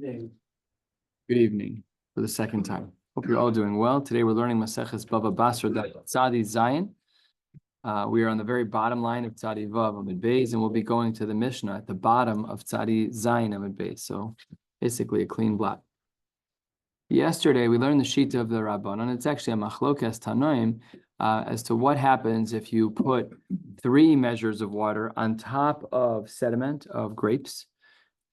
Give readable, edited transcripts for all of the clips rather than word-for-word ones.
Good evening for the second time. Hope you're all doing well. Today we're learning Maseches Bava Basra Tzadi Zayin. We are on the very bottom line of Tzadi Vav Amid Beis, and we'll be going to the Mishnah at the bottom of Tzadi Zayin Amid Beis. So basically a clean blot. Yesterday we learned the sheet of the Rabbanon. It's actually a machlokes tanoim as to what happens if you put 3 measures of water on top of sediment of grapes,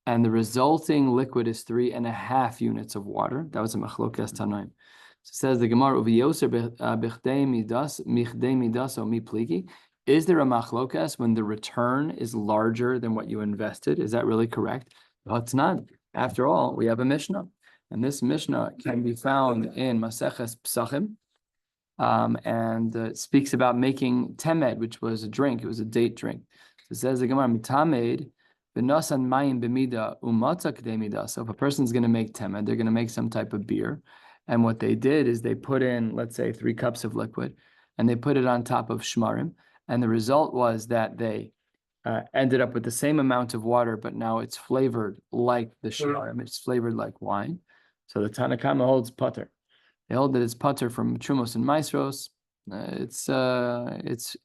and the resulting liquid is 3.5 units of water. That was a machlokes tanoim. So it says the Gemara, "Uviyoser bichdei midas o mi pligi." Is there a machlokes when the return is larger than what you invested? Is that really correct? Well, it's not. After all, we have a Mishnah, and this Mishnah can be found in Maseches Psachim, and it speaks about making temed, which was a drink. It was a date drink. So it says the Gemara, "Mitamed." So if a person's going to make temed, they're going to make some type of beer. And what they did is they put in, let's say, 3 cups of liquid, and they put it on top of shmarim. And the result was that they ended up with the same amount of water, but now it's flavored like the shmarim. It's flavored like wine. So the Tanakama holds putter. They hold that it's putter from trumos and maisros.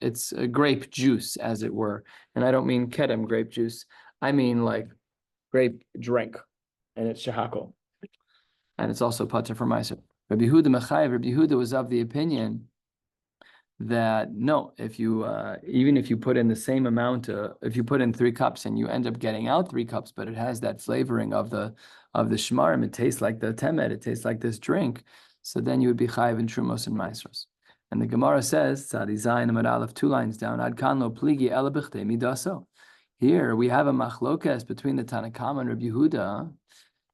It's a grape juice, as it were. And I don't mean kedem grape juice. I mean like grape drink, and it's shahakol. And it's also pater for meiser. Rabbi Yehuda was of the opinion that no, if you even if you put in the same amount, if you put in 3 cups and you end up getting out 3 cups, but it has that flavoring of the shmarim, it tastes like the temed, it tastes like this drink, so then you would be chayiv in trumos and maisros. And the Gemara says, Tzadi Zayin Amud Aleph, 2 lines down, Ad kan lo pligi ela b'chtei midaso. Here we have a machlokes between the Tanakama and Rabbi Yehuda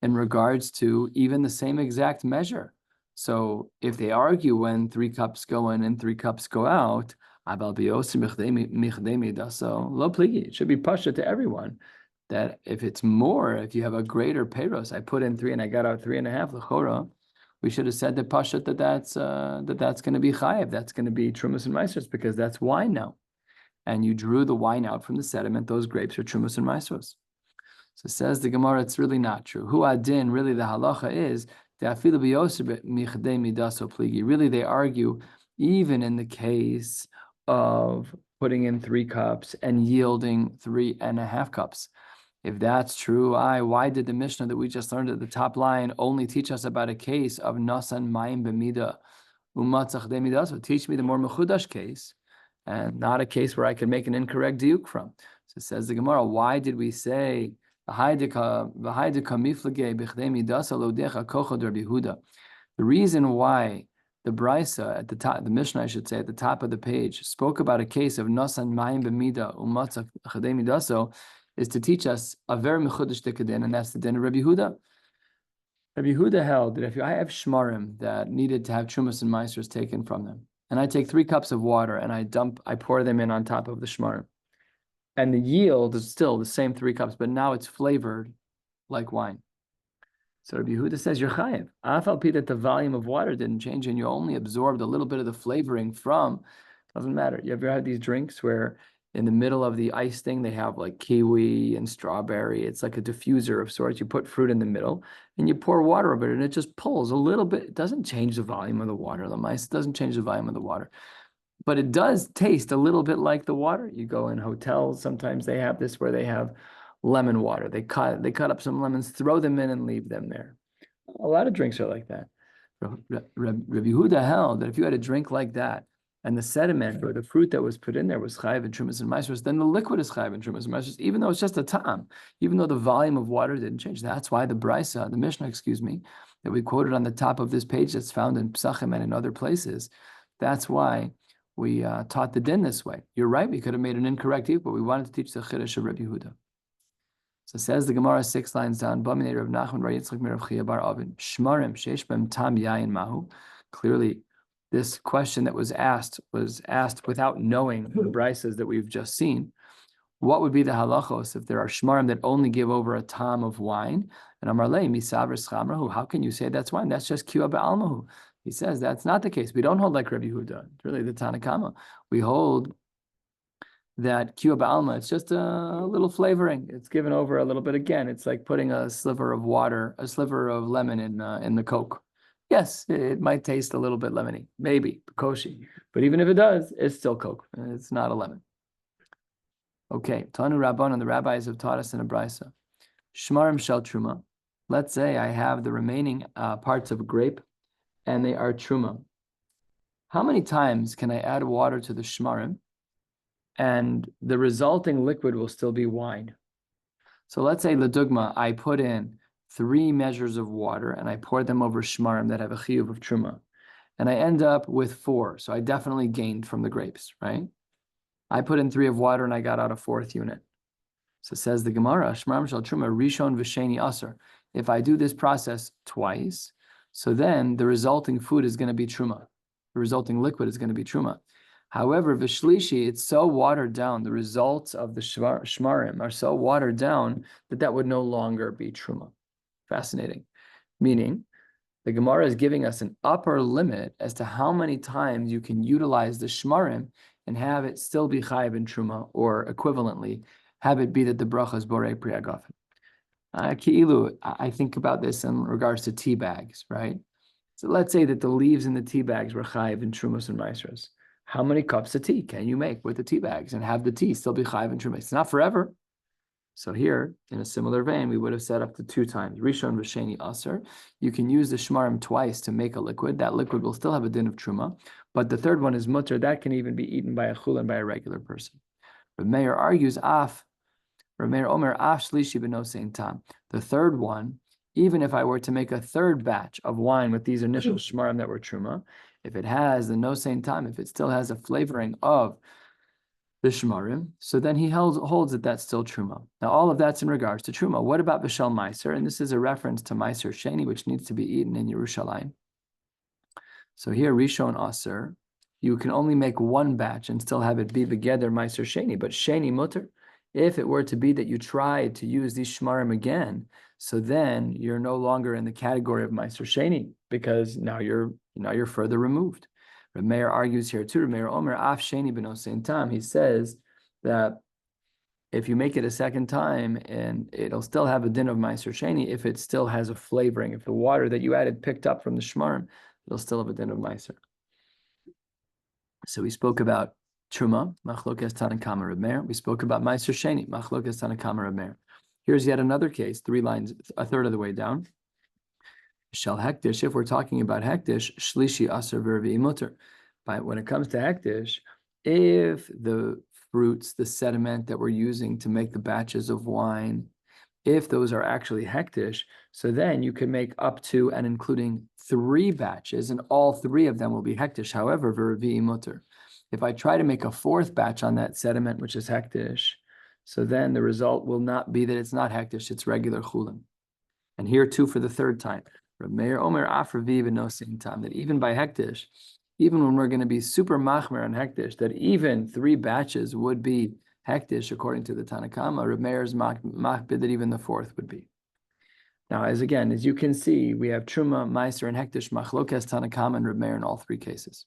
in regards to even the same exact measure. So if they argue when 3 cups go in and 3 cups go out, abal b'yoser b'chtei midaso lo pligi. It should be pasha to everyone that if it's more, if you have a greater peiros, I put in 3 and I got out 3.5 l'chora. We should have said the pashat that's going to be chayiv. That's going to be trumas and maisros, because that's wine now, and you drew the wine out from the sediment. Those grapes are trumas and maisros. So says the Gemara, it's really not true. Hu adin, really the halacha is really they argue even in the case of putting in 3 cups and yielding 3.5 cups. If that's true, why did the Mishnah that we just learned at the top line only teach us about a case of nasan mayim b'mida umatzach de midah? So teach me the more mechudash case, and not a case where I could make an incorrect diuk from. So it says the Gemara, why did we say the reason why the Brisa at the top, the Mishnah I should say, at the top of the page, spoke about a case of nasan mayim b'mida umatzach de midaso is to teach us a very mechudash din, and that's the din of Rabbi Yehuda. Rabbi Yehuda held that if I have shmarim that needed to have trumas and maisros taken from them, and I take 3 cups of water and I pour them in on top of the shmarim, and the yield is still the same 3 cups, but now it's flavored like wine. So Rabbi Yehuda says you're chayiv. Afal pi that the volume of water didn't change and you only absorbed a little bit of the flavoring from, doesn't matter. You ever had these drinks where in the middle of the ice thing, they have like kiwi and strawberry. It's like a diffuser of sorts. You put fruit in the middle and you pour water over it and it just pulls a little bit. It doesn't change the volume of the water. The mice doesn't change the volume of the water, but it does taste a little bit like the water. You go in hotels, sometimes they have this where they have lemon water. They cut up some lemons, throw them in and leave them there. A lot of drinks are like that. Rabbi Yehuda held that if you had a drink like that, and the sediment or the fruit that was put in there was chayiv and trumas and maisros, then the liquid is chayiv and trumas and maisros, even though it's just a ta'am, even though the volume of water didn't change. That's why the Brisa, the Mishnah, that we quoted on the top of this page that's found in Psachim and in other places, that's why we taught the din this way. You're right, we could have made an incorrect equal, but we wanted to teach the Chiddush of Rabbi Yehuda. So says the Gemara 6 lines down, Baminei Rav Nachman Bar Yitzchak Mir Rav Chia Bar Avin, Shmarim Sheish Bem Tam Yayin Mahu. Clearly, this question that was asked without knowing the brisas that we've just seen. What would be the halachos if there are shmarim that only give over a tam of wine? And Amarlei misavr schamrahu. How can you say that's wine? That's just kiyah be'almahu. He says that's not the case. We don't hold like Rabbi Yehuda. It's really the Tanakama. We hold that Kiyuv Alma, it's just a little flavoring. It's given over a little bit again. It's like putting a sliver of water, a sliver of lemon in the Coke. Yes, it might taste a little bit lemony, maybe, koshi. But even if it does, it's still Coke. It's not a lemon. Okay, Tanu Rabbanan, the rabbis have taught us in a brisa. Shmarim shel truma. Let's say I have the remaining parts of a grape, and they are truma. How many times can I add water to the shmarim, and the resulting liquid will still be wine? So let's say, ledugma, I put in 3 measures of water, and I pour them over shmarim that have a chiyuv of truma, and I end up with 4. So I definitely gained from the grapes, right? I put in 3 of water, and I got out a 4th unit. So says the Gemara, Shmarim shel truma rishon v'sheni aser. If I do this process twice, so then the resulting food is going to be truma. The resulting liquid is going to be truma. However, v'shlishi, it's so watered down, the results of the shmarim are so watered down that would no longer be truma. Fascinating. Meaning, the Gemara is giving us an upper limit as to how many times you can utilize the shmarim and have it still be chayiv in truma, or equivalently, have it be that the bracha is borei pri hagafen. Ki'ilu, I think about this in regards to tea bags, right? So let's say that the leaves in the tea bags were chayiv in trumas and maasros. How many cups of tea can you make with the tea bags and have the tea still be chayiv in trumas? It's not forever. So here, in a similar vein, we would have said up to 2 times. Rishon v'sheni aser. You can use the shmarim twice to make a liquid. That liquid will still have a din of truma, but the third one is mutter. That can even be eaten by a chulin, by a regular person. But Meir argues, Rameir Omer af shlishi b'nosein tam. The third one, even if I were to make a third batch of wine with these initial shmarim that were truma, if it has the nosein tam, if it still has a flavoring of the shmarim, so then he holds that that's still truma. Now, all of that's in regards to truma. What about b'shel meiser? And this is a reference to meiser sheni, which needs to be eaten in Yerushalayim. So here, rishon aser, you can only make 1 batch and still have it be begeder meiser sheni, but sheni mutter. If it were to be that you tried to use these shmarim again, so then you're no longer in the category of meiser sheni, because now you're further removed. Rameir argues here too. Rameir Omer af sheni b'nosein tam. He says that if you make it a second time, and it'll still have a din of meiser sheni if it still has a flavoring. If the water that you added picked up from the shmarim, it'll still have a din of meiser. So we spoke about truma, machlokes tanakama Reb Meir. We spoke about meiser sheni, machlokes tanakama Reb Meir. Here's yet another case, 3 lines, a third of the way down. Shel hektish, if we're talking about hektish, shlishi aser v'revi'i mutter. But when it comes to hektish, if the fruits, the sediment that we're using to make the batches of wine, if those are actually hektish, so then you can make up to and including 3 batches, and all 3 of them will be hektish. However, v'revi'i mutter. If I try to make a 4th batch on that sediment, which is hektish, so then the result will not be that it's not hektish, it's regular chulin. And here too, for the 3rd time, Reb Meir Omer afravi b'nosein tam, that even by hektish, even when we're going to be super machmer on hektish, that even 3 batches would be hektish according to the Tanakama. Reb Meir's machbid that even the 4th would be. Now, as you can see, we have truma, meiser, and hektish, machlokes Tanakama and Reb Meir in all 3 cases.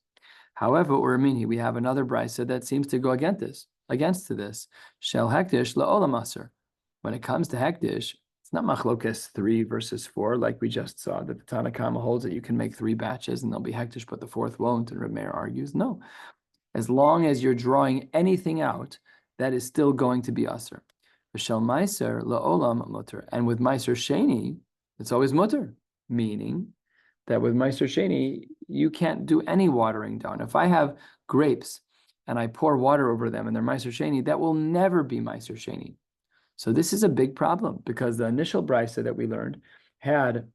However, Uramini, we have another brisa that seems to go against this. Shel hektish la'olam aser. When it comes to hektish, it's not machlokes 3 versus 4, like we just saw, that the Tanakama holds that you can make 3 batches and they'll be hektish, but the 4th won't, and Reb Meir argues, no. As long as you're drawing anything out, that is still going to be aser. Shel meiser la'olam mutter. And with meiser sheni, it's always mutter, meaning that with meiser sheni, you can't do any watering down. If I have grapes and I pour water over them and they're meiser sheni, that will never be meiser sheni. So this is a big problem, because the initial brisa that we learned had a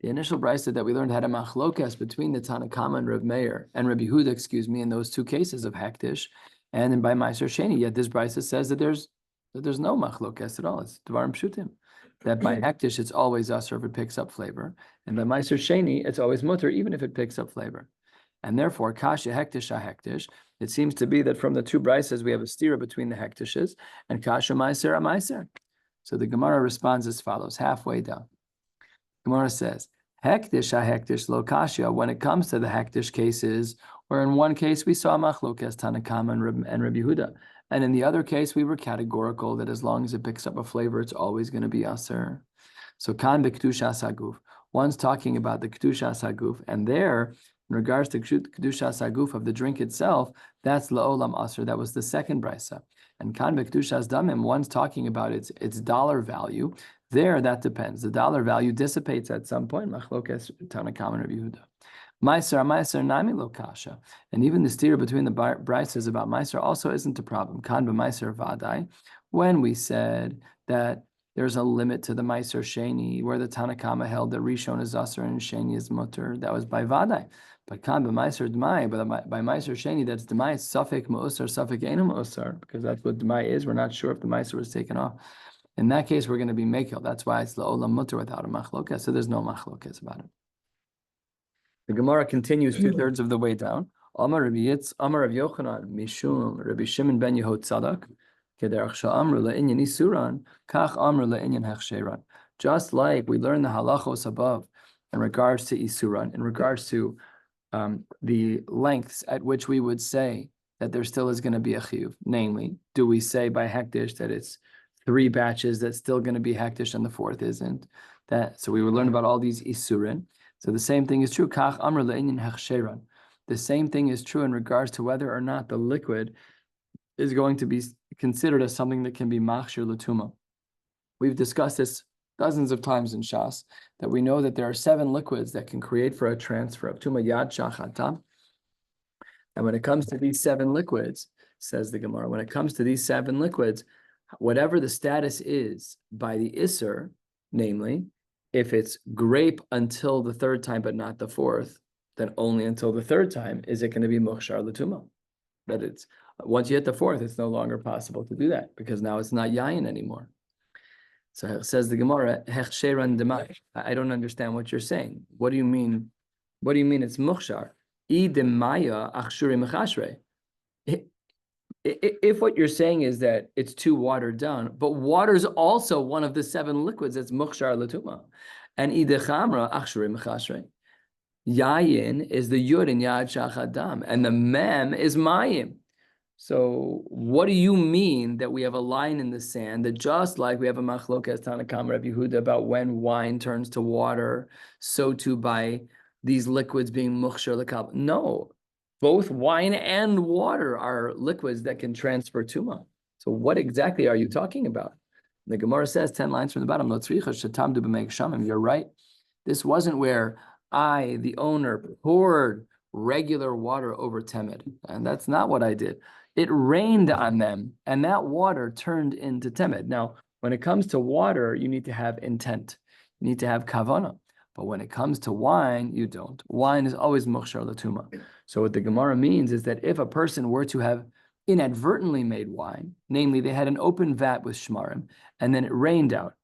machlokas between the Tanakama and Reb Meir and Rabbi Yehuda, in those 2 cases of hektish, and then by meiser sheni. Yet this brisa says that there's no machlokas at all. It's dvarim pshutim. That by hektish it's always aser if it picks up flavor, and by meiser sheni it's always mutter even if it picks up flavor. And therefore, kasha hektish hektish, it seems to be that from the 2 brisas we have a stira between the hektishes, and kasha meiser meiser. So the Gemara responds as follows, halfway down. Gemara says, hektish hektish lo kasha, when it comes to the hektish cases, where in one case we saw machlokes Tanakama and Rabbi Yehuda, And in the other case, we were categorical that as long as it picks up a flavor, it's always going to be aser. So kan b'kedushas haguf. One's talking about the kedushas haguf, and there, in regards to kedushas haguf of the drink itself, that's la'olam aser. That was the second brisa. And kan b'kedushas damim, one's talking about its dollar value. There, that depends. The dollar value dissipates at some point. Machlokes Tanakam and Rabbi Yehuda. Meiser nami lo kasha. And even the steer between the brises about Meiser also isn't a problem. Kan b'Meiser vadai. When we said that there's a limit to the Meiser Sheni, where the Tanakama held that Rishon is Aser and Sheni is Mutter, that was by vadai. But kan b'Meiser Dmai, but by Meiser Sheni, that's Dmai, Safek Ma'usar, Safek Einu Ma'usar, because that's what Dmai is. We're not sure if the Meiser was taken off. In that case, we're going to be Mekel. That's why it's La'olam Mutter without a Machlokas, so there's no Machlokas about it. The Gemara continues 2/3 of the way down. Amar Rabbi Yochanan, Mishum, Rabbi Shimon ben Yehud Tzadak, Kederach Sha'amru le'inyan Isuran, Kach Amru le'inyan Hechsheran. Just like we learned the halachos above in regards to Isuran, in regards to the lengths at which we would say that there still is going to be a chiyuv. Namely, do we say by hektish that it's 3 batches that's still going to be hektish and the 4th isn't? So we would learn about all these Isurin. So the same thing is true. Kach amr le'inyan hechsheran. The same thing is true in regards to whether or not the liquid is going to be considered as something that can be machshir l'tuma. We've discussed this dozens of times in Shas, that we know that there are 7 liquids that can create for a transfer of tuma yad shachatam. And when it comes to these 7 liquids, says the Gemara, when it comes to these 7 liquids, whatever the status is by the Isser, namely, if it's grape until the 3rd time, but not the 4th, then only until the 3rd time is it going to be mukhshar l'tuma. But it's once you hit the 4th, it's no longer possible to do that because now it's not yayin anymore. So it says the Gemara, hechsheran demai. I don't understand what you're saying. What do you mean? What do you mean it's mukhshar? I demaya achshuri mechashre. If what you're saying is that it's too watered down, but water is also one of the 7 liquids that's mukhshar l'tuma, and idechamra achshuri mechashre. Yayin is the yud in yad shachadam, and the mem is mayim. So what do you mean that we have a line in the sand that just like we have a machlokas Tanakam Rabbi Yehuda about when wine turns to water, so too by these liquids being mukhshar l'kab? No. Both wine and water are liquids that can transfer tuma. So what exactly are you talking about? The Gemara says 10 lines from the bottom. You're right. This wasn't where I, the owner, poured regular water over temed, and that's not what I did. It rained on them, and that water turned into temed. Now, when it comes to water, you need to have intent. You need to have kavana. But when it comes to wine, you don't. Wine is always mukhshar l'tuma. So what the Gemara means is that if a person were to have inadvertently made wine, namely they had an open vat with shmarim, and then it rained out.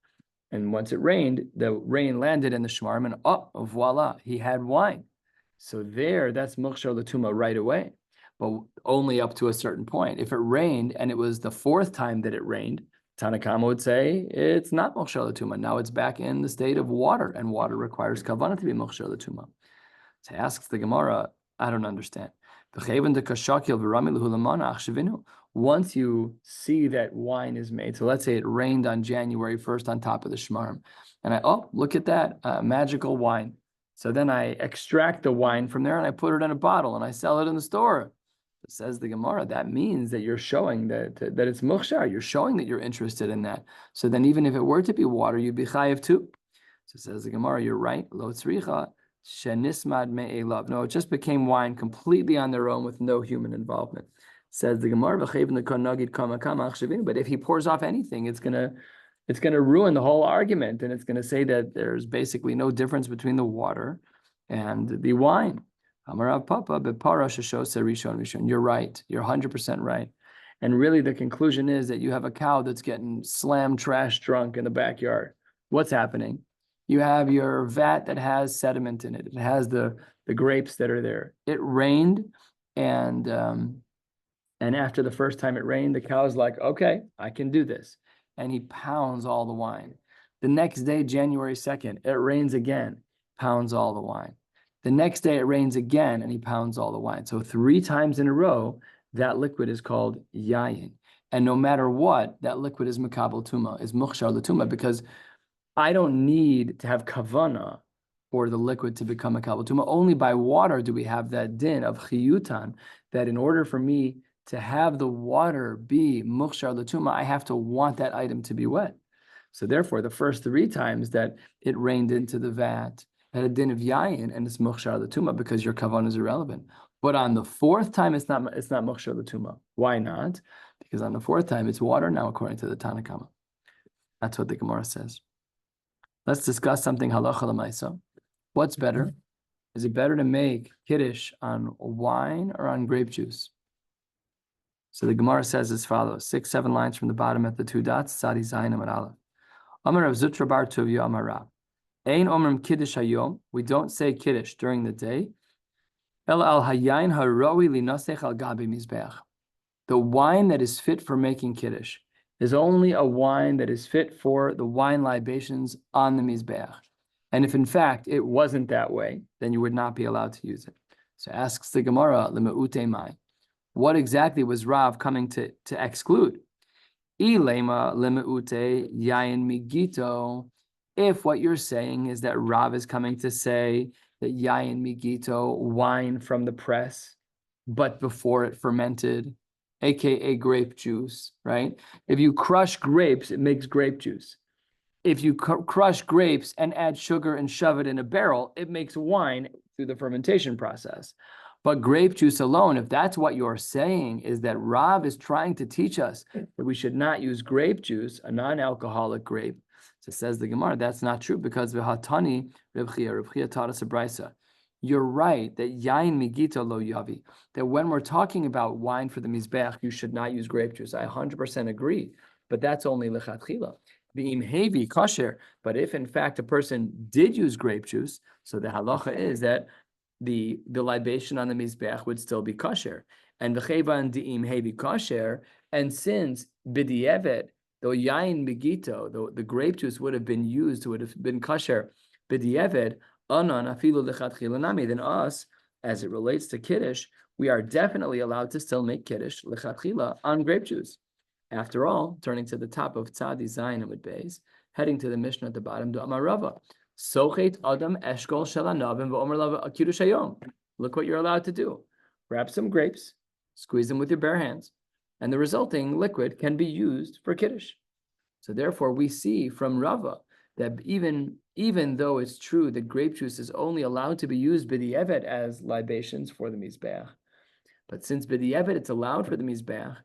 And once it rained, the rain landed in the shmarim, and voila, he had wine. So there, that's mukhshar l'tuma right away, but only up to a certain point. If it rained and it was the 4th time that it rained, Tanakama would say it's not mukhshar l'tuma. Now it's back in the state of water, and water requires kavanah to be mukhshar l'tuma. So asks the Gemara, I don't understand. Once you see that wine is made, so let's say it rained on January 1st on top of the shmarm, and look at that, magical wine. So then I extract the wine from there and I put it in a bottle and I sell it in the store. It says the Gemara, that means that you're showing that it's mukhshar. You're showing that you're interested in that. So then even if it were to be water, you'd be chayiv too. So it says the Gemara, you're right. Lo tzricha shenismad me'elav. No, it just became wine completely on their own with no human involvement. Says the Gemara, but if he pours off anything, it's gonna ruin the whole argument, and it's gonna say that there's basically no difference between the water and the wine. You're right. You're 100% right. And really the conclusion is that you have a cow that's getting slam trash drunk in the backyard. What's happening? You have your vat that has sediment in it. It has the grapes that are there. It rained, and after the first time it rained, the cow's like, okay, I can do this. And he pounds all the wine. The next day, January 2nd, it rains again, pounds all the wine. The next day it rains again and he pounds all the wine. So 3 times in a row, that liquid is called yayin. And no matter what, that liquid is makabel tuma, is mukhshar l'tuma, because I don't need to have kavana for the liquid to become a kabel tuma. Only by water do we have that din of chiyutan, that in order for me to have the water be mukhshar l'tuma, I have to want that item to be wet. So therefore, the first 3 times that it rained into the vat had a din of yayin, and it's mukhshar l'tuma because your kavan is irrelevant. But on the 4th time, it's not mukhshar l'tuma. Why not? Because on the 4th time, it's water now, according to the Tanakama. That's what the Gemara says. Let's discuss something halacha l'maisa. What's better? Is it better to make kiddush on wine or on grape juice? So the Gemara says as follows: 6, 7 lines from the bottom at the 2 dots. Sadi Zayin Amar Aleph. Amar Rav Zutra Bar Tuvia Amar Rab. Ein omrim kiddush hayom. We don't say kiddush during the day. El al hayayin haroi linosech al gabi mizbeach. The wine that is fit for making kiddush is only a wine that is fit for the wine libations on the mizbeach. And if in fact it wasn't that way, then you would not be allowed to use it. So asks the Gemara, Lemeute mai. What exactly was Rav coming to exclude? Ilema lemeute yayin migito. If what you're saying is that Rav is coming to say that yayin migito, wine from the press, but before it fermented, aka grape juice, right? If you crush grapes, it makes grape juice. If you crush grapes and add sugar and shove it in a barrel, it makes wine through the fermentation process. But grape juice alone, if that's what you're saying, is that Rav is trying to teach us that we should not use grape juice, a non-alcoholic grape. So says the Gemara, that's not true, because v'hatani Reb Chia taught us a brisa. You're right that yain migito lo yavi, that when we're talking about wine for the mizbeach, you should not use grape juice. I 100% agree, but that's only lechatchila. Being heavy kosher, but if in fact a person did use grape juice, so the halacha is that the libation on the mizbeach would still be kosher, and v'chevan di'im heavy kosher, and since b'di'evet, though yain migito, though the grape juice would have been used, would have been kosher b'di'evet, anan afilu lechatchila nami, then us, as it relates to kiddush, we are definitely allowed to still make kiddush lechatchila on grape juice. After all, turning to the top of Tzadi Zayin Amud Beis, heading to the Mishnah at the bottom, do Amar Rava. Sochet Adam Eshkol Shalanavim v'Omer Lava Kiddush Hayom. Look what you're allowed to do. Grab some grapes, squeeze them with your bare hands, and the resulting liquid can be used for kiddush. So therefore, we see from Rava that even though it's true that grape juice is only allowed to be used b'di'evet as libations for the mizbeach, but since b'di'evet it's allowed for the mizbeach,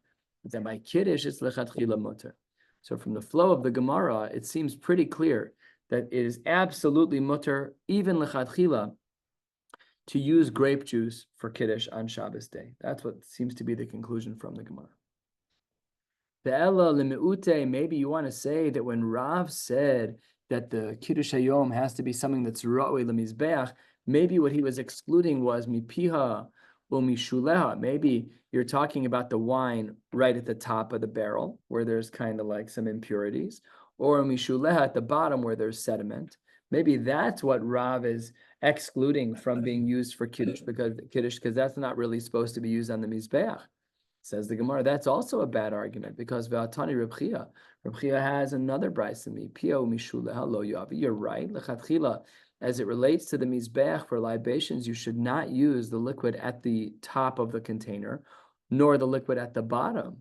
then by kiddush it's lechatchila mutter. So from the flow of the Gemara, it seems pretty clear that it is absolutely mutter, even lechatchila, to use grape juice for kiddush on Shabbos day. That's what seems to be the conclusion from the Gemara. Ve'ela lemeute, maybe you want to say that when Rav said that the kiddush hayom has to be something that's ra'oi lemizbeach, maybe what he was excluding was mipiha or mishuleha. Maybe you're talking about the wine right at the top of the barrel where there's kind of like some impurities, or mishuleha at the bottom where there's sediment. Maybe that's what Rav is excluding from being used for kiddush, because that's not really supposed to be used on the mizbeach. Says the Gemara, that's also a bad argument, because V'atani Reb Chia has another brayso me pio mishuleha lo yavi. You're right, lechatchila, as it relates to the mizbeach for libations, you should not use the liquid at the top of the container, nor the liquid at the bottom.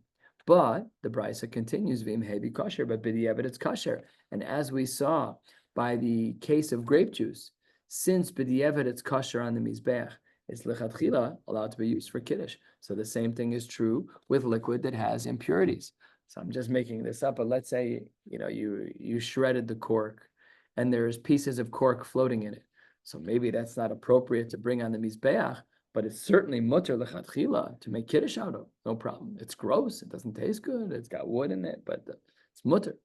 But the brayso continues, v'im hebi kosher, but b'di'evet it's kosher. And as we saw by the case of grape juice, since b'di'evet it's kosher on the mizbeach, it's lechatchila allowed to be used for kiddush. So the same thing is true with liquid that has impurities. So I'm just making this up, but let's say you shredded the cork, and there's pieces of cork floating in it. So maybe that's not appropriate to bring on the mizbeach, but it's certainly mutter lechatchila to make kiddush out of. No problem. It's gross. It doesn't taste good. It's got wood in it, but it's mutter.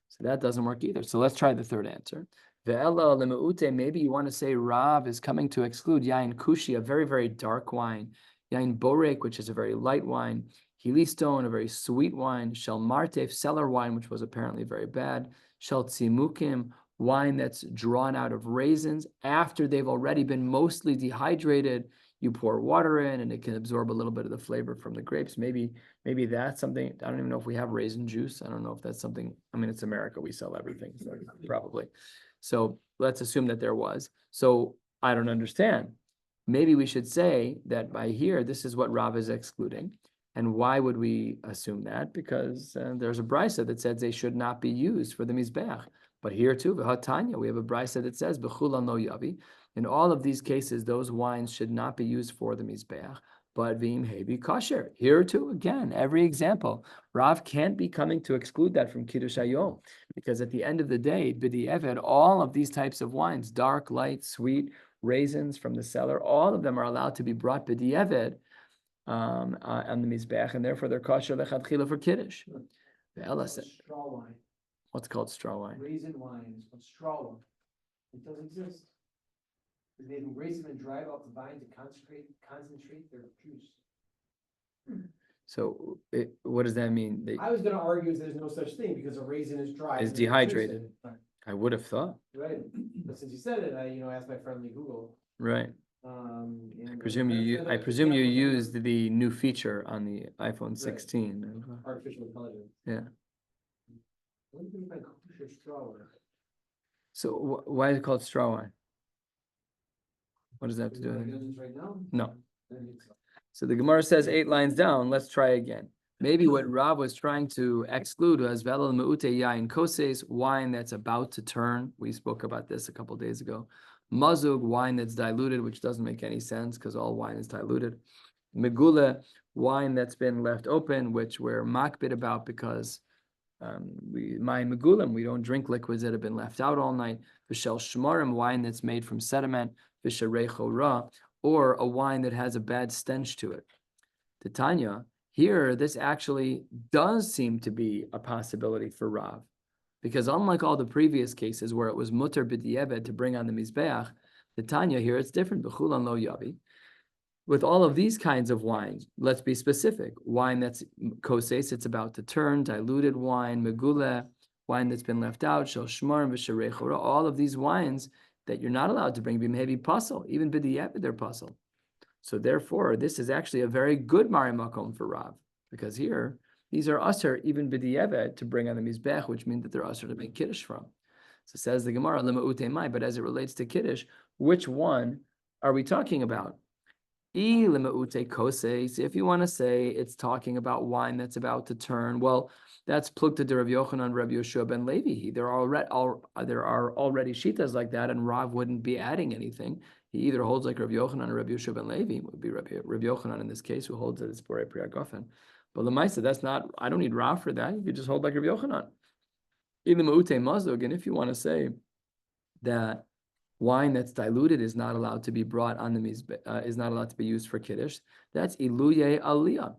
So that doesn't work either. So let's try the third answer. Ve'ela lemeute, maybe you want to say Rav is coming to exclude yain kushi, a very, very dark wine, yain borek, which is a very light wine, hilistone, a very sweet wine, shel martef, cellar wine, which was apparently very bad, shel tzimukim, wine that's drawn out of raisins after they've already been mostly dehydrated. you pour water in and it can absorb a little bit of the flavor from the grapes. Maybe that's something. I don't even know if we have raisin juice. I don't know if that's something. I mean, it's America. We sell everything, so probably. So let's assume that there was. So I don't understand. Maybe we should say that by here, this is what Rav is excluding. And why would we assume that? Because there's a brisa that says they should not be used for the mizbeach. But here too, v'hatanya, we have a brisa that says b'chulan lo yavi. In all of these cases, those wines should not be used for the mizbeach, but v'im hevi kosher. Here too, again, every example, Rav can't be coming to exclude that from kiddush hayom, because at the end of the day, b'di'evet, all of these types of wines, dark, light, sweet, raisins from the cellar, all of them are allowed to be brought b'di'evet on the mizbeach, and therefore they're kosher lechatchila for kiddush. Straw wine. What's called straw wine? Raisin wine is called straw wine. It doesn't exist. They raise them and dry it off the vine to concentrate their juice. So what does that mean? I was gonna argue there's no such thing because a raisin is dry. Is dehydrated. I would have thought. Right, but since you said it, I asked my friendly Google. Right. I presume you used the new feature on the iPhone 16. Artificial intelligence. Yeah. What do you think about kosher straw wine? So why is it called straw wine? What does that have to do with it? Right now? No. So the Gemara says 8 lines down. Let's try again. Maybe what Rav was trying to exclude was velel meute yain koses, wine that's about to turn. We spoke about this a couple days ago. Mazug, wine that's diluted, which doesn't make any sense because all wine is diluted. Megula, wine that's been left open, which we're makbid about because my megulim, we don't drink liquids that have been left out all night. V'shel shmarim, wine that's made from sediment. V'sharecho ra, or a wine that has a bad stench to it. Titania, here, this actually does seem to be a possibility for Rav. Because unlike all the previous cases where it was mutter b'di'eved to bring on the mizbeach, the Tanya here, it's different. B'chulan lo yavi. With all of these kinds of wines, let's be specific. Wine that's koses, it's about to turn, diluted wine, megula, wine that's been left out, shel shmarim v'sharechora, all of these wines that you're not allowed to bring, maybe puzzle, even b'di'eved they're puzzle. So therefore, this is actually a very good marimakom for Rav, because here, these are usher even b'di'eved to bring on the mizbech, which means that they're usher to make kiddush from. So says the Gemara, lema mai, but as it relates to kiddush, which one are we talking about? If you want to say it's talking about wine that's about to turn, well, that's plukta de Rav Yochanan, Rabbi Yeshua ben Levi. There are already shitas like that, and Rav wouldn't be adding anything. He either holds like Rav Yochanan or Rabbi Yeshua ben Levi. It would be Rabbi Yochanan in this case, who holds that it's borei priyagofen. But Lamaisa, that's not. I don't need Rav for that. You could just hold like Rabbi Yochanan. And if you want to say that wine that's diluted is not allowed to be brought on the mizbeh, is not allowed to be used for kiddush, that's iluye aliyah.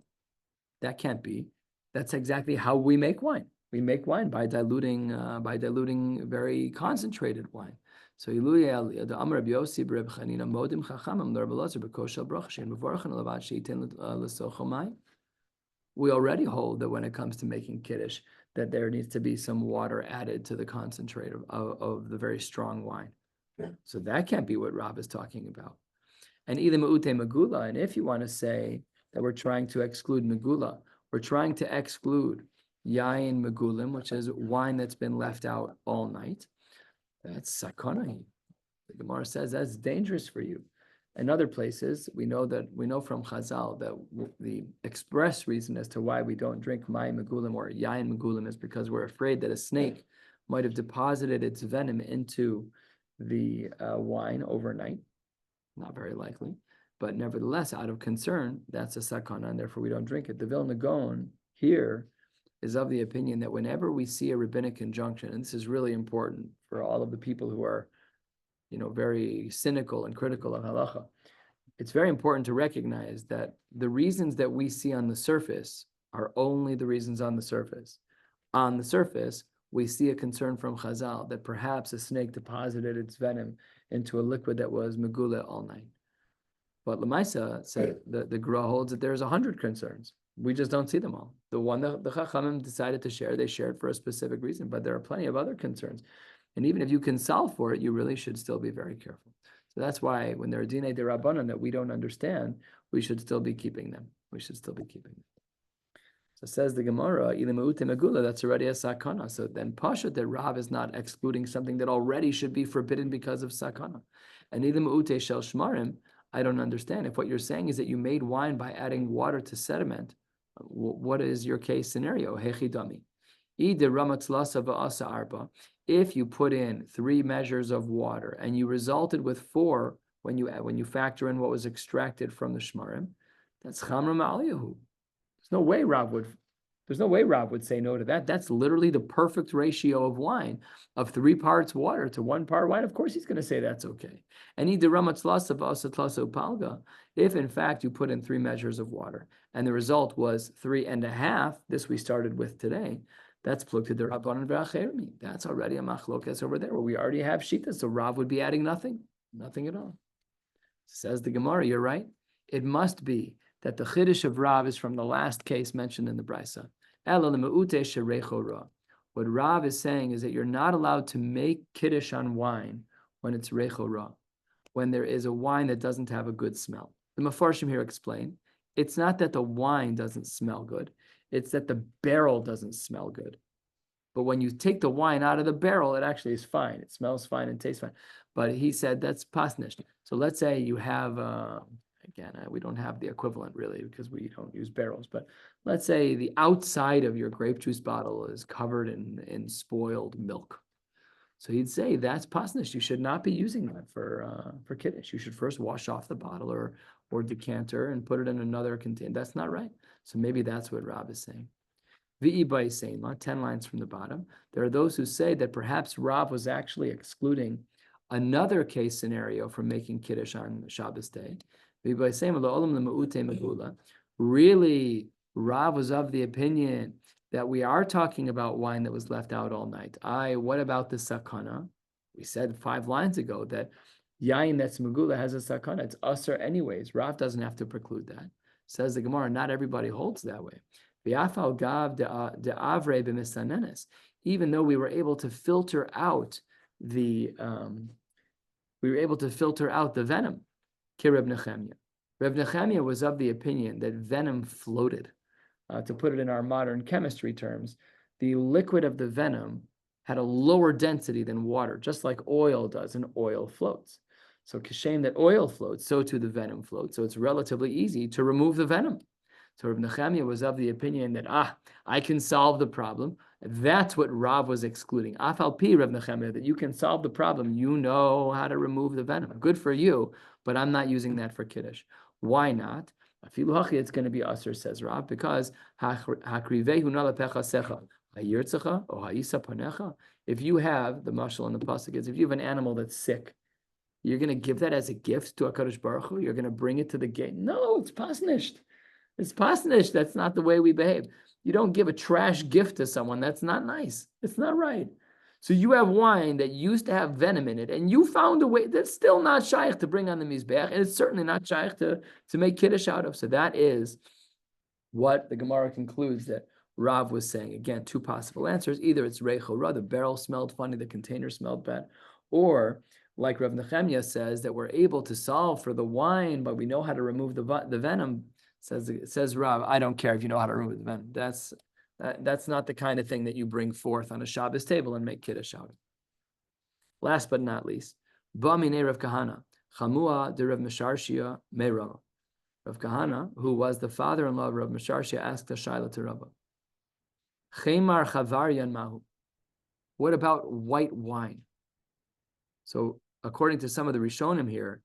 That can't be. That's exactly how we make wine. We make wine by diluting very concentrated wine. So iluye aliyah. The Amar Rabbi Yossi Reb Chanina modim chachamim l'Reb Elazar b'koshel bracha shein mevorachin levad sheiten l'sochomai. We already hold that when it comes to making kiddush, that there needs to be some water added to the concentrate of the very strong wine. So that can't be what Rav is talking about. And either me'ute megula, and if you want to say that we're trying to exclude megula, we're trying to exclude yain megulim, which is wine that's been left out all night. That's sakana. The Gemara says that's dangerous for you. In other places, we know from Chazal that the express reason as to why we don't drink mayim megulim or yain megulim is because we're afraid that a snake might have deposited its venom into the wine overnight. Not very likely, but nevertheless, out of concern, that's a sakana, and therefore we don't drink it. The Vilna Gaon here is of the opinion that whenever we see a rabbinic injunction, and this is really important for all of the people who are very cynical and critical of halacha, it's very important to recognize that the reasons that we see on the surface are only the reasons on the surface. On the surface, we see a concern from Chazal that perhaps a snake deposited its venom into a liquid that was megula all night. But Lamaisa said the Gra holds that there's 100 concerns. We just don't see them all. The one that the Chachamim decided to share, they shared for a specific reason, but there are plenty of other concerns. And even if you can solve for it, you really should still be very careful. So that's why when there are dinei derabanan that we don't understand, we should still be keeping them. We should still be keeping them. So says the Gemara, megula, that's already a sakana. So then pasha that Rav is not excluding something that already should be forbidden because of sakana. And ilim shel shmarim, I don't understand. If what you're saying is that you made wine by adding water to sediment, what is your case scenario? Hechidami. If you put in 3 measures of water and you resulted with 4 when you factor in what was extracted from the shmarim, that's chamra ma'aliyahu. There's no way Rav would say no to that. That's literally the perfect ratio of wine, of 3 parts water to 1 part wine. Of course, he's going to say that's okay. And if in fact you put in 3 measures of water and the result was 3.5, this we started with today, that's plukta de Rabbanan v'achermi. That's already a machlokas over there where we already have shita. So Rav would be adding nothing at all. Says the Gemara, you're right. It must be that the chiddush of Rav is from the last case mentioned in the Brisa. What Rav is saying is that you're not allowed to make kiddush on wine when it's recho ra, when there is a wine that doesn't have a good smell. The Mefarshim here explain, it's not that the wine doesn't smell good, it's that the barrel doesn't smell good. But when you take the wine out of the barrel, it actually is fine. It smells fine and tastes fine. But he said that's pasnish. So let's say you have, we don't have the equivalent really because we don't use barrels. But let's say the outside of your grape juice bottle is covered in spoiled milk. So he'd say that's pasnish. You should not be using that for kiddush. You should first wash off the bottle or decanter and put it in another container. That's not right. So maybe that's what Rav is saying. V'i by Seima, 10 lines from the bottom. There are those who say that perhaps Rav was actually excluding another case scenario from making Kiddush on Shabbos day. V'i by Seima, la'olam l'ma'ute megula. Really, Rav was of the opinion that we are talking about wine that was left out all night. What about the sakana? We said 5 lines ago that yain that's megula has a sakana. It's usher anyways. Rav doesn't have to preclude that. Says the Gemara, not everybody holds that way. Even though we were able to filter out the venom. Reb Nechemia was of the opinion that venom floated. To put it in our modern chemistry terms, the liquid of the venom had a lower density than water, just like oil does, and oil floats. So kashem that oil floats, so too the venom floats. So it's relatively easy to remove the venom. So Reb Nechemia was of the opinion that, I can solve the problem. That's what Rav was excluding. Afal pi Reb Nechemia, that you can solve the problem. You know how to remove the venom. Good for you, but I'm not using that for Kiddush. Why not? Afilu hachi, it's going to be usher, says Rav, because hakrivehu nalapecha secha, hayirtzecha, o ha'isa panecha. If you have, the mashal and the pasuk is, if you have an animal that's sick, you're going to give that as a gift to HaKadosh Baruch Hu? You're going to bring it to the gate? No, it's pasnished. It's pasnish. That's not the way we behave. You don't give a trash gift to someone. That's not nice. It's not right. So you have wine that used to have venom in it, and you found a way that's still not shaykh to bring on the mizbeach, and it's certainly not shaykh to make kiddush out of. So that is what the Gemara concludes that Rav was saying. Again, 2 possible answers. Either it's reicho ra, the barrel smelled funny, the container smelled bad, or like Rav Nechemia says, that we're able to solve for the wine, but we know how to remove the venom. Says Rav, I don't care if you know how to remove the venom. That's not the kind of thing that you bring forth on a Shabbos table and make kiddush out of. Last but not least, Ba'minei Rav Kahana, Chamua de Rav Mesharshia me Rava. Rav Kahana, who was the father-in-law of Rav Mesharshia, asked a shaila to Rava. Chemar chavaryan mahu. What about white wine? So according to some of the Rishonim here,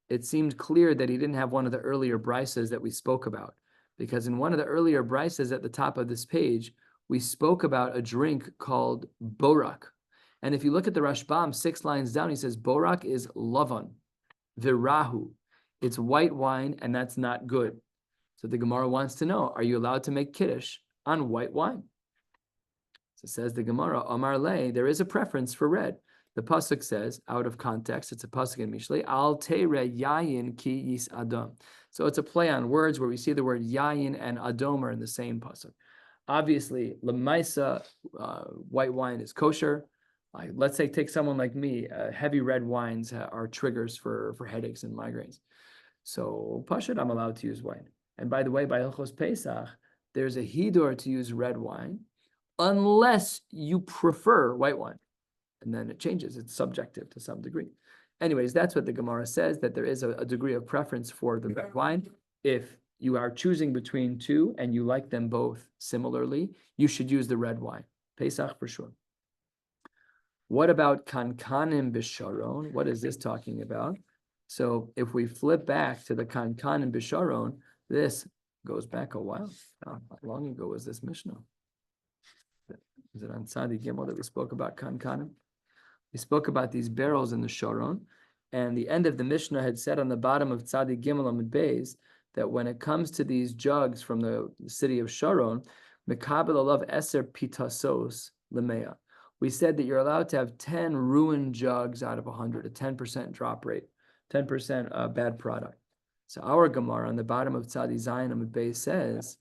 it seemed clear that he didn't have one of the earlier brisas that we spoke about. Because in one of the earlier brisas at the top of this page, we spoke about a drink called borak. And if you look at the Rashbam, 6 lines down, he says, borak is lavan, virahu. It's white wine, and that's not good. So the Gemara wants to know, are you allowed to make kiddush on white wine? So says the Gemara, Amar le, there is a preference for red. The pasuk says, out of context, it's a pasuk in Mishlei, Al teire yayin ki yis adam. So it's a play on words where we see the word yayin and adom are in the same pasuk. Obviously, lemaisa, white wine is kosher. Let's say take someone like me, heavy red wines are triggers for headaches and migraines. So Pashut, I'm allowed to use wine. And by the way, by Hilchos Pesach, there's a hidor to use red wine, unless you prefer white wine. And then it changes. It's subjective to some degree. Anyways, that's what the Gemara says, that there is a degree of preference for the red wine. If you are choosing between two and you like them both similarly, you should use the red wine. Pesach for sure. What about kankanim b'sharon? What is this talking about? So if we flip back to the kankanim b'sharon, this goes back a while. How long ago was this Mishnah? Is it on Tzadi Gimel that we spoke about kankanim? We spoke about these barrels in the Sharon, and the end of the Mishnah had said on the bottom of Tzadi Gimel Amud Beis that when it comes to these jugs from the city of Sharon, Mekabel alav eser pitasos lemea. We said that you're allowed to have 10 ruined jugs out of 100, a 10% drop rate, 10% bad product. So our Gemara on the bottom of Tzadi Zayin Amud Beis says,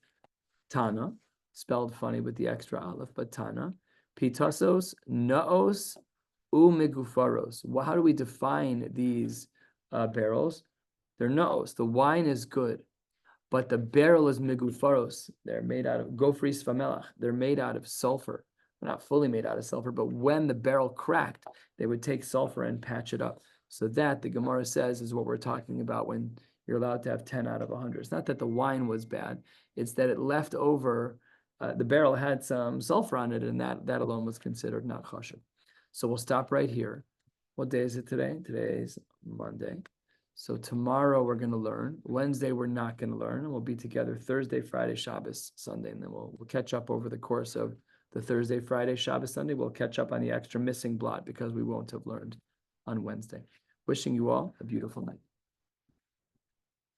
Tana, spelled funny with the extra aleph, but Tana, pitasos naos umigufaros. Well, how do we define these barrels? They're naos. The wine is good, but the barrel is migufaros. They're made out of gofri svamelach. They're made out of sulfur. They're not fully made out of sulfur, but when the barrel cracked, they would take sulfur and patch it up. So that, the Gemara says, is what we're talking about when you're allowed to have 10 out of 100. It's not that the wine was bad. It's that it left over, the barrel had some sulfur on it, and that alone was considered not kosher. So we'll stop right here. What day is it today? Today is Monday. So tomorrow we're going to learn. Wednesday we're not going to learn. And we'll be together Thursday, Friday, Shabbos, Sunday. And then we'll catch up over the course of the Thursday, Friday, Shabbos, Sunday. We'll catch up on the extra missing blot because we won't have learned on Wednesday. Wishing you all a beautiful night.